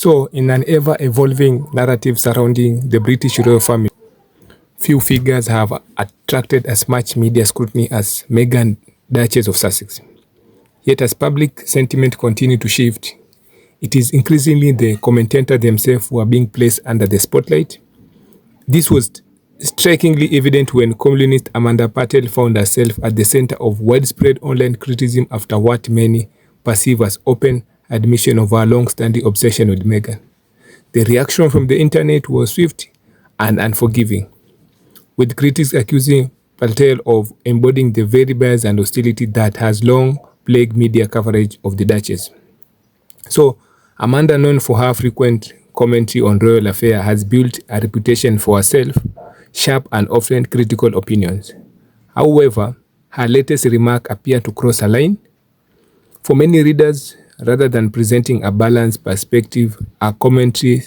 So, in an ever-evolving narrative surrounding the British royal family, few figures have attracted as much media scrutiny as Meghan, Duchess of Sussex. Yet as public sentiment continues to shift, it is increasingly the commentators themselves who are being placed under the spotlight. This was strikingly evident when columnist Amanda Platell found herself at the center of widespread online criticism after what many perceive as open admission of her long-standing obsession with Meghan. The reaction from the internet was swift and unforgiving, with critics accusing Platell of embodying the very bias and hostility that has long plagued media coverage of the Duchess. So, Amanda, known for her frequent commentary on royal affairs, has built a reputation for herself, sharp and often critical opinions. However, her latest remark appear to cross a line. For many readers, rather than presenting a balanced perspective, her commentary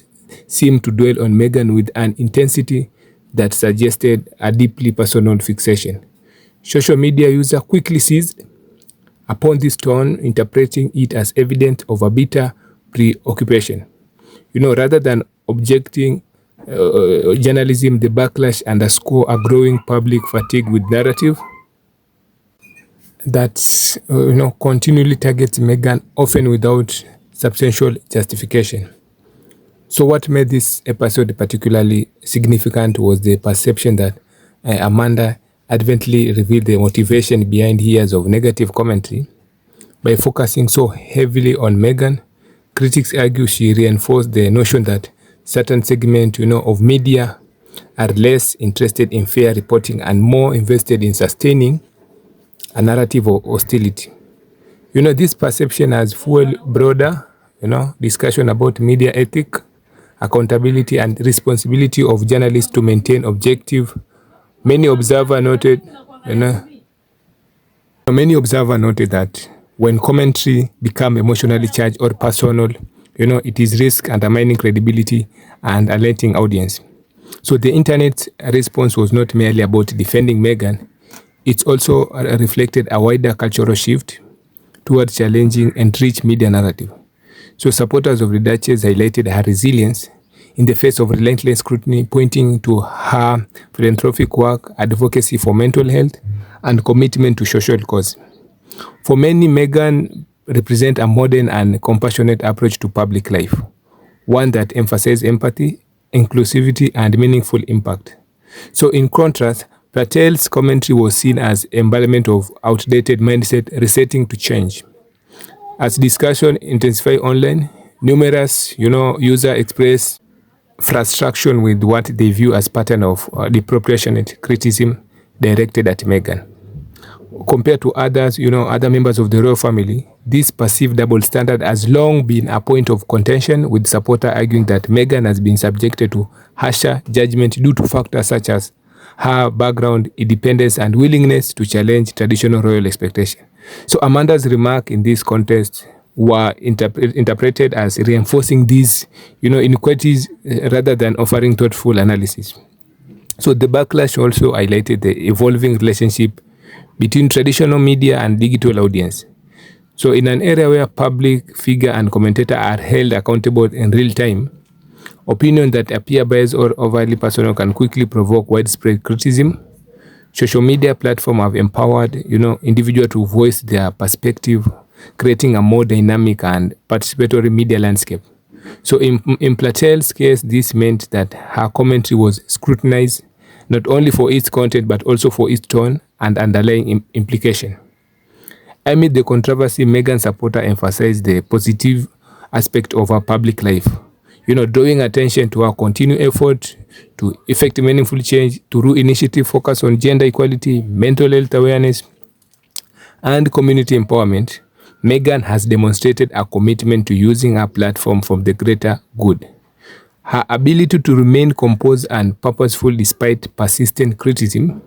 seemed to dwell on Meghan with an intensity that suggested a deeply personal fixation. Social media users quickly seized upon this tone, interpreting it as evidence of a bitter preoccupation. Rather than objecting journalism, the backlash underscore a growing public fatigue with narrative that continually targets Meghan, often without substantial justification. So what made this episode particularly significant was the perception that Amanda advertently revealed the motivation behind years of negative commentary. By focusing so heavily on Meghan, critics argue she reinforced the notion that certain segments of media are less interested in fair reporting and more invested in sustaining a narrative of hostility. This perception has fueled broader discussion about media ethics, accountability, and responsibility of journalists to maintain objective. Many observers noted that when commentary become emotionally charged or personal, it is risk undermining credibility and alerting audience. So the internet response was not merely about defending Meghan, it also reflected a wider cultural shift towards challenging and rich media narrative. So supporters of the Duchess highlighted her resilience in the face of relentless scrutiny, pointing to her philanthropic work, advocacy for mental health, and commitment to social cause. For many, Meghan represents a modern and compassionate approach to public life, one that emphasizes empathy, inclusivity, and meaningful impact. So in contrast, Platell's commentary was seen as embodiment of outdated mindset resetting to change. As discussion intensified online, numerous users expressed frustration with what they view as pattern of disproportionate criticism directed at Meghan. Compared to others, other members of the royal family, this perceived double standard has long been a point of contention, with supporters arguing that Meghan has been subjected to harsher judgment due to factors such as her background, independence, and willingness to challenge traditional royal expectations. So Amanda's remark in this context were interpreted as reinforcing these inequalities rather than offering thoughtful analysis. So the backlash also highlighted the evolving relationship between traditional media and digital audience. So in an area where public figure and commentator are held accountable in real time, opinions that appear biased or overly personal can quickly provoke widespread criticism. Social media platforms have empowered individuals to voice their perspective, creating a more dynamic and participatory media landscape. So in Platell's case, this meant that her commentary was scrutinized not only for its content but also for its tone and underlying implication. Amid the controversy, Meghan supporters emphasized the positive aspect of her public life, drawing attention to her continued effort to effect meaningful change through initiative focused on gender equality, mental health awareness, and community empowerment. Meghan has demonstrated a commitment to using her platform for the greater good. Her ability to remain composed and purposeful despite persistent criticism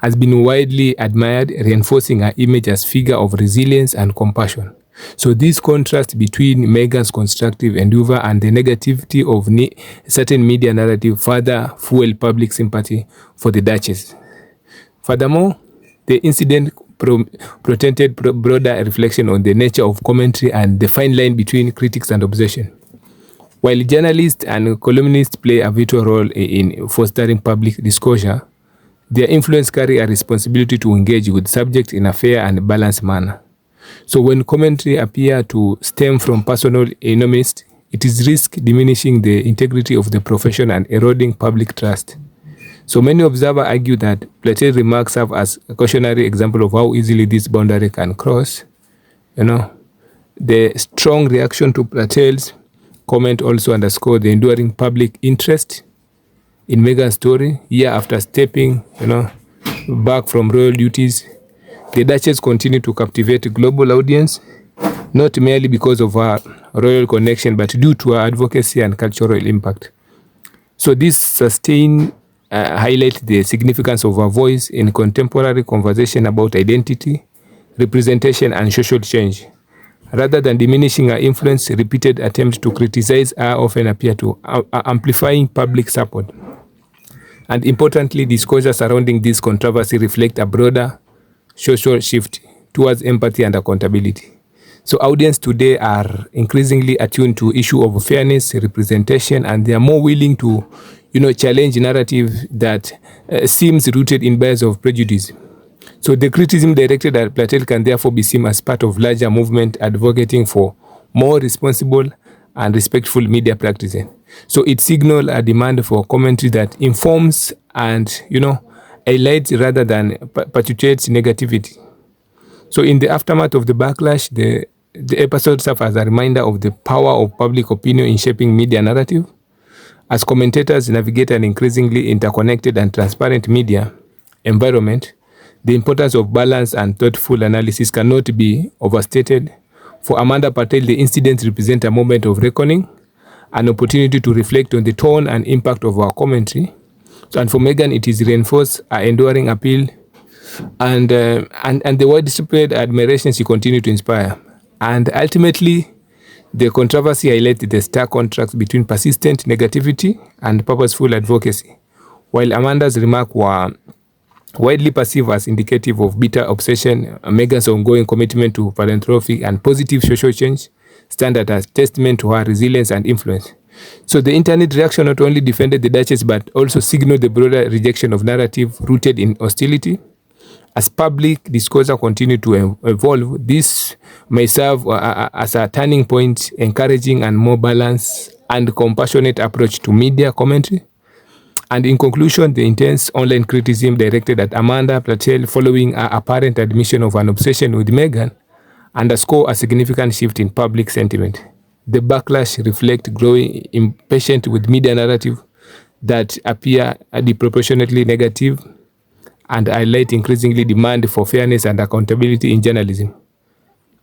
has been widely admired, reinforcing her image as figure of resilience and compassion. So this contrast between Meghan's constructive endeavor and the negativity of certain media narrative further fuel public sympathy for the Duchess. Furthermore, the incident protected broader reflection on the nature of commentary and the fine line between critics and obsession. While journalists and columnists play a vital role in fostering public disclosure, their influence carry a responsibility to engage with subjects in a fair and balanced manner. So when commentary appear to stem from personal animus, it is risk diminishing the integrity of the profession and eroding public trust. So many observers argue that Platell's remarks serve as a cautionary example of how easily this boundary can cross. The strong reaction to Platell's comment also underscore the enduring public interest in Meghan's story. Year after stepping, back from royal duties, the Duchess continued to captivate a global audience, not merely because of her royal connection, but due to her advocacy and cultural impact. So this sustain highlights the significance of her voice in contemporary conversation about identity, representation, and social change. Rather than diminishing her influence, repeated attempts to criticize her often appear to amplifying public support. And importantly, disclosure surrounding this controversy reflect a broader social shift towards empathy and accountability. So audience today are increasingly attuned to issue of fairness, representation, and they are more willing to, challenge narrative that seems rooted in bias of prejudice. So the criticism directed at Platell can therefore be seen as part of larger movement advocating for more responsible and respectful media practices. So it signals a demand for commentary that informs and, highlights rather than perpetuates negativity. So in the aftermath of the backlash, the episode serves as a reminder of the power of public opinion in shaping media narrative. As commentators navigate an increasingly interconnected and transparent media environment, the importance of balance and thoughtful analysis cannot be overstated. For Amanda Platell, the incidents represent a moment of reckoning, an opportunity to reflect on the tone and impact of our commentary. And for Meghan, it is reinforced our enduring appeal and the widespread admiration she continued to inspire. And ultimately, the controversy highlighted the stark contrast between persistent negativity and purposeful advocacy. While Amanda's remarks were widely perceived as indicative of bitter obsession, Meghan's ongoing commitment to philanthropy and positive social change stand as testament to her resilience and influence. So the internet reaction not only defended the Duchess but also signaled the broader rejection of narrative rooted in hostility. As public discourse continues to evolve, this may serve as a turning point, encouraging a more balanced and compassionate approach to media commentary. And in conclusion, the intense online criticism directed at Amanda Platell following her apparent admission of an obsession with Meghan underscore a significant shift in public sentiment. The backlash reflects growing impatience with media narrative that appear disproportionately negative and highlight increasingly demand for fairness and accountability in journalism.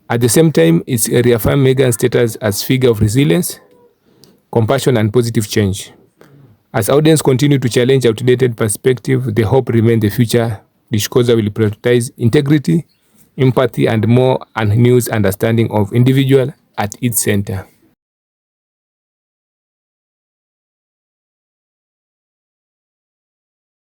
At the same time, it's reaffirmed Meghan's status as figure of resilience, compassion, and positive change. As audience continue to challenge outdated perspective, the hope remains the future discourse will prioritize integrity, empathy, and more unused understanding of individual at its center.